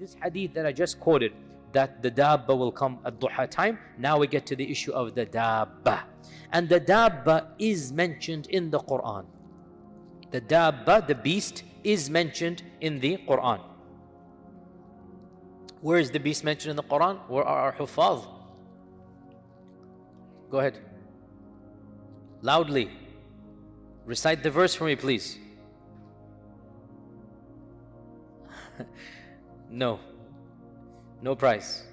this hadith that I just quoted, that the dabba will come at duha time. Now we get to the issue of the dabba. And the dabba is mentioned in the Qur'an. The dabba, the beast, is mentioned in the Qur'an. Where is the beast mentioned in the Qur'an? Where are our huffaz? Go ahead. Loudly. Recite the verse for me, please. No. No prize.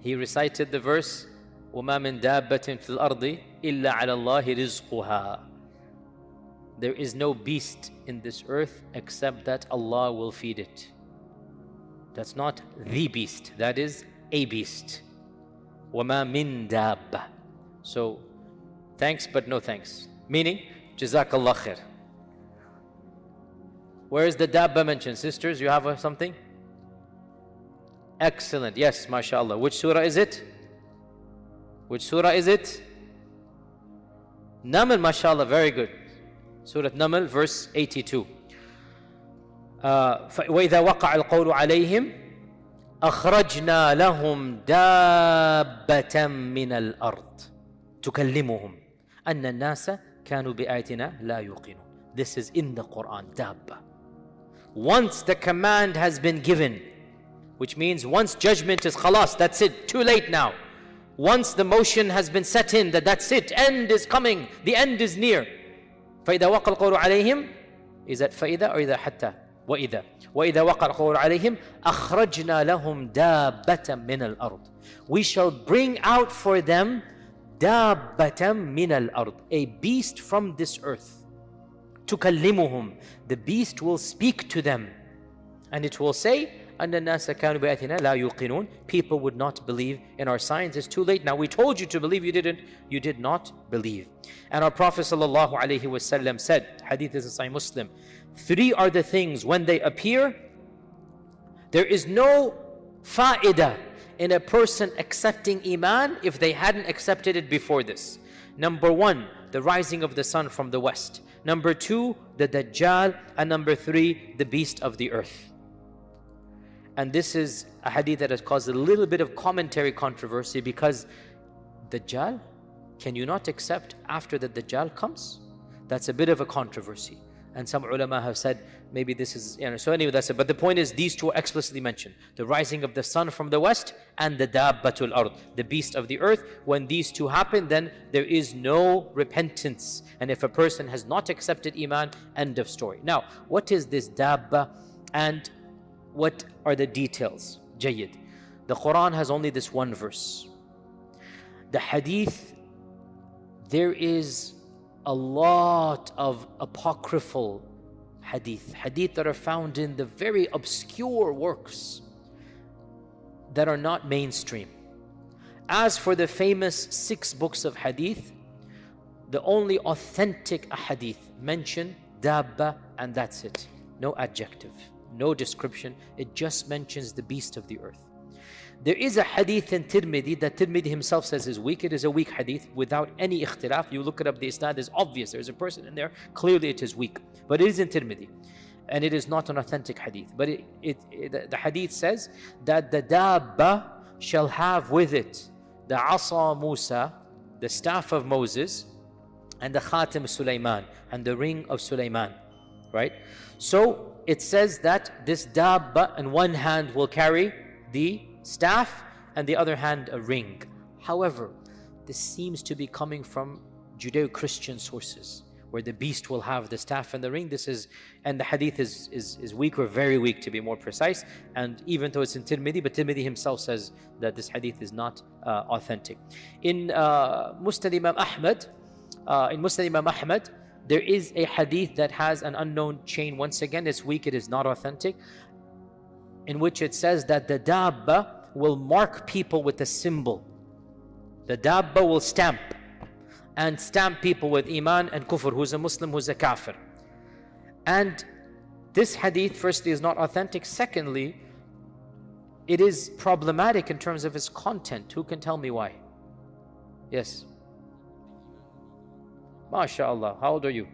He recited the verse, وَمَا مِن دَابَّةٍ فِي الْأَرْضِ إِلَّا عَلَى اللَّهِ رِزْقُهَا. There is no beast in this earth except that Allah will feed it. That's not the beast, that is a beast. وَمَا مِن دَابَّةٍ. So, thanks but no thanks. Meaning, Jazakallah khair. Where is the dabba mentioned? Sisters, you have something? Excellent. Yes, mashallah. Which surah is it? Which surah is it? Naml, mashallah. Very good. Surah Naml, verse 82. وَإِذَا وَقَعَ الْقَوْلُ عَلَيْهِمْ أَخْرَجْنَا لَهُمْ دَابَّةً مِّنَ الْأَرْضِ تُكَلِّمُهُمْ أَنَّ النَّاسَ كَانُوا بِآيَاتِنَا لَا يُوقِنُونَ. This is in the Qur'an, dabba. Once the command has been given, which means once judgment is khalas, that's it, too late now. Once the motion has been set in, that's it, end is coming, the end is near. فَإِذَا وَقَى الْقَوْلُ عَلَيْهِمْ. Is that فَإِذَا or إِذَا حَتَّى? وَإِذَا وَإِذَا وَقَى الْقَوْلُ عَلَيْهِمْ أَخْرَجْنَا لَهُمْ دَابَّةً مِّنَ الْأَرْضِ. We shall bring out for them دَابَّةً مِّنَ الْأَرْضِ, a beast from this earth. تُكَلِّمُهُمْ. The beast will speak to them. And it will say, أَنَّ النَّاسَ كَانُوا بِآيَاتِنَا لَا يُوقِنُونَ. People would not believe in our signs. It's too late now. We told you to believe, you didn't. You did not believe. And our Prophet ﷺ said, Hadith is in Sahih Muslim, 3 are the things when they appear, there is no fa'idah in a person accepting Iman if they hadn't accepted it before this. Number 1, the rising of the sun from the west. Number 2, the Dajjal. And number 3, the beast of the earth. And this is a hadith that has caused a little bit of commentary controversy, because Dajjal, can you not accept after the Dajjal comes? That's a bit of a controversy. And some ulama have said maybe this is, so anyway, that's it. But the point is, these two are explicitly mentioned: the rising of the sun from the west and the Dabbat Al Ard, the beast of the earth. When these two happen, then there is no repentance. And if a person has not accepted Iman, end of story. Now, what is this Dabba and what are the details? Jayyid. The Qur'an has only this one verse. The Hadith, there is a lot of apocryphal hadith that are found in the very obscure works that are not mainstream. As for the famous 6 books of hadith, the only authentic hadith mention dabba, and that's it. No adjective, no description. It just mentions the beast of the earth. There is a hadith in Tirmidhi that Tirmidhi himself says is weak. It is a weak hadith without any ikhtilaf. You look it up, the isnad is obvious. There's a person in there, clearly it is weak. But it is in Tirmidhi. And it is not an authentic hadith. But the hadith says that the dabba shall have with it the asa Musa, the staff of Moses, and the khatim Sulaiman, and the ring of Sulaiman. Right? So it says that this dabba in one hand will carry the staff and the other hand a ring. However, this seems to be coming from Judeo-Christian sources, where the beast will have the staff and the ring. And the hadith is weak, or very weak to be more precise. And even though it's in Tirmidhi, but Tirmidhi himself says that this hadith is not authentic. In Musnad Imam Ahmad, there is a hadith that has an unknown chain. Once again, it's weak, it is not authentic, in which it says that the dabba will mark people with a symbol. The dabba will stamp people with Iman and Kufr, who's a Muslim, who's a Kafir. And this hadith, firstly, is not authentic. Secondly, it is problematic in terms of its content. Who can tell me why? Yes. MashaAllah. How old are you?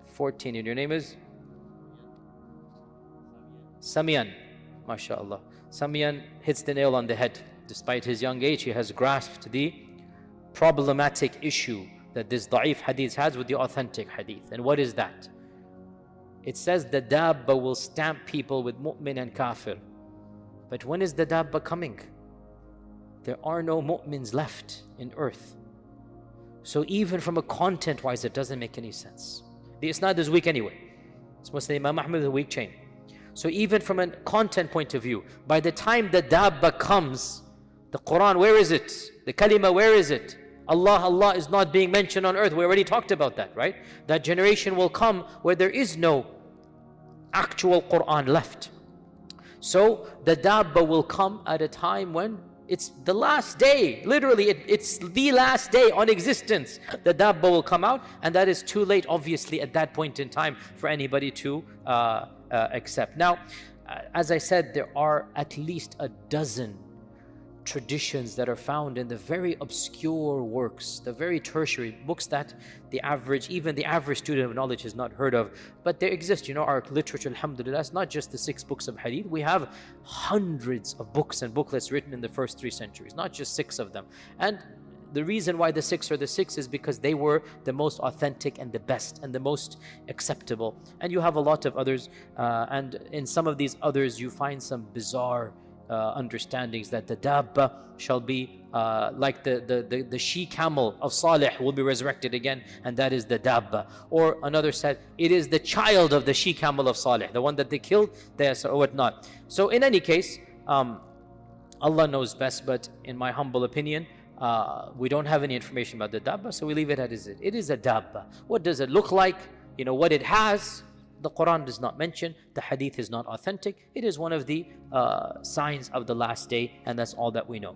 14. And your name is? Samian. MashaAllah. Samian hits the nail on the head. Despite his young age, he has grasped the problematic issue that this da'if hadith has with the authentic hadith. And what is that? It says the dabba will stamp people with mu'min and kafir. But when is the dabba coming? There are no mu'mins left in earth. So even from a content-wise, it doesn't make any sense. The isnad is weak anyway. It's Muslim Imam Ahmad, a weak chain. So even from a content point of view, by the time the dabba comes, the Qur'an, where is it? The kalima, where is it? Allah is not being mentioned on earth. We already talked about that, right? That generation will come where there is no actual Qur'an left. So the dabba will come at a time when it's the last day. Literally, it's the last day on existence. The dabba will come out, and that is too late, obviously, at that point in time for anybody to accept. Now, as I said, there are at least a dozen traditions that are found in the very obscure works, the very tertiary books that even the average student of knowledge has not heard of. But there exist, our literature, alhamdulillah, it's not just the 6 books of hadith. We have hundreds of books and booklets written in the first 3 centuries, not just 6 of them. And the reason why the 6 are the 6 is because they were the most authentic and the best and the most acceptable. And you have a lot of others, and in some of these others you find some bizarre understandings that the dabba shall be like the she-camel of Salih will be resurrected again, and that is the dabba. Or another said it is the child of the she-camel of Salih, the one that they killed, or whatnot. So in any case, Allah knows best, but in my humble opinion, we don't have any information about the dabba, so we leave it as it is a dabba. What does it look like? What it has, the Qur'an does not mention. The hadith is not authentic. It is one of the signs of the last day, and that's all that we know.